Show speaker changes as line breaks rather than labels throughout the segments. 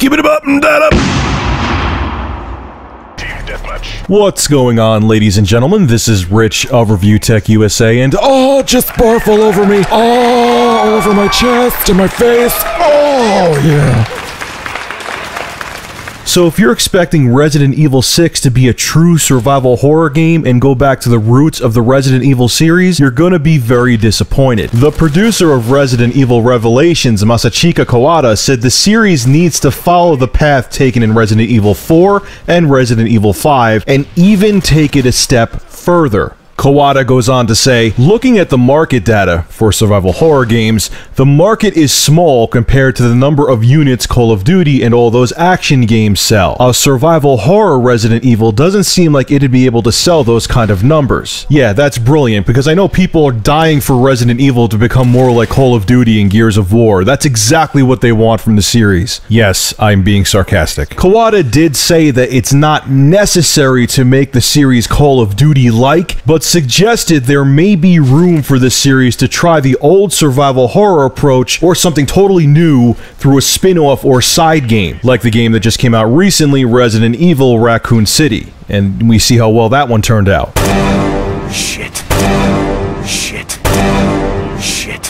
Keep it up and that up. What's going on, ladies and gentlemen? This is Rich of Review Tech USA, and oh, just barf all over me. Oh, all over my chest and my face. Oh, yeah. So if you're expecting Resident Evil 6 to be a true survival horror game and go back to the roots of the Resident Evil series, you're gonna be very disappointed. The producer of Resident Evil Revelations, Masachika Kawata, said the series needs to follow the path taken in Resident Evil 4 and Resident Evil 5, and even take it a step further. Kawata goes on to say, looking at the market data for survival horror games, the market is small compared to the number of units Call of Duty and all those action games sell. A survival horror Resident Evil doesn't seem like it'd be able to sell those kind of numbers. Yeah, that's brilliant, because I know people are dying for Resident Evil to become more like Call of Duty and Gears of War. That's exactly what they want from the series. Yes, I'm being sarcastic. Kawata did say that it's not necessary to make the series Call of Duty-like, but suggested there may be room for this series to try the old survival horror approach or something totally new through a spin-off or side game, like the game that just came out recently, Resident Evil Raccoon City, and we see how well that one turned out.
Shit.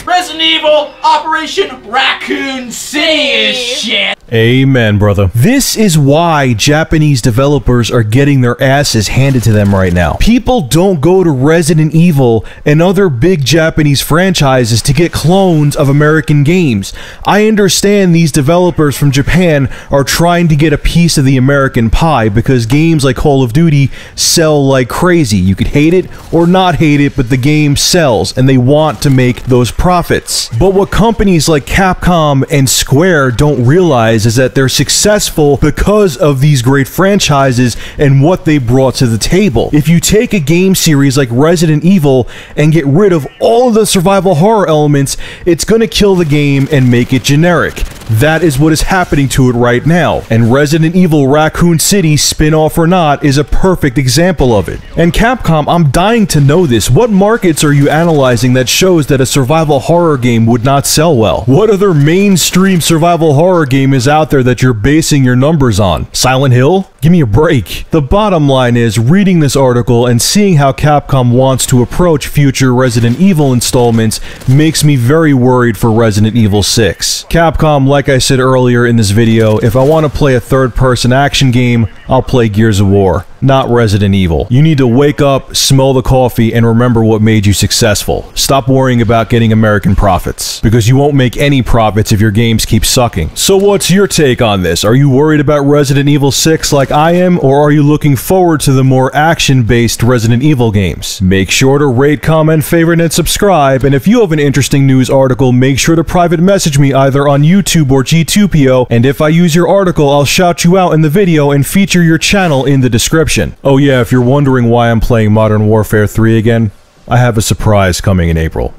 Resident Evil Operation Raccoon City is shit.
Amen, brother. This is why Japanese developers are getting their asses handed to them right now. People don't go to Resident Evil and other big Japanese franchises to get clones of American games. I understand these developers from Japan are trying to get a piece of the American pie because games like Call of Duty sell like crazy. You could hate it or not hate it, but the game sells and they want to make those profits. But what companies like Capcom and Square don't realize is that they're successful because of these great franchises and what they brought to the table. If you take a game series like Resident Evil and get rid of all of the survival horror elements, it's gonna kill the game and make it generic. That is what is happening to it right now, and Resident Evil Raccoon City, spin-off or not, is a perfect example of it. And Capcom, I'm dying to know this. What markets are you analyzing that shows that a survival horror game would not sell well? What other mainstream survival horror game is out there that you're basing your numbers on? Silent Hill? Give me a break. The bottom line is, reading this article and seeing how Capcom wants to approach future Resident Evil installments makes me very worried for Resident Evil 6. Capcom, like I said earlier in this video, if I want to play a third-person action game, I'll play Gears of War, not Resident Evil. You need to wake up, smell the coffee, and remember what made you successful. Stop worrying about getting American profits, because you won't make any profits if your games keep sucking. So what's your take on this? Are you worried about Resident Evil 6 like I am, or are you looking forward to the more action-based Resident Evil games? Make sure to rate, comment, favorite, and subscribe, and if you have an interesting news article, make sure to private message me either on YouTube or G2PO, and if I use your article, I'll shout you out in the video and feature your channel in the description. Oh yeah, if you're wondering why I'm playing Modern Warfare 3 again, I have a surprise coming in April.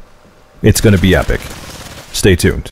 It's gonna be epic. Stay tuned.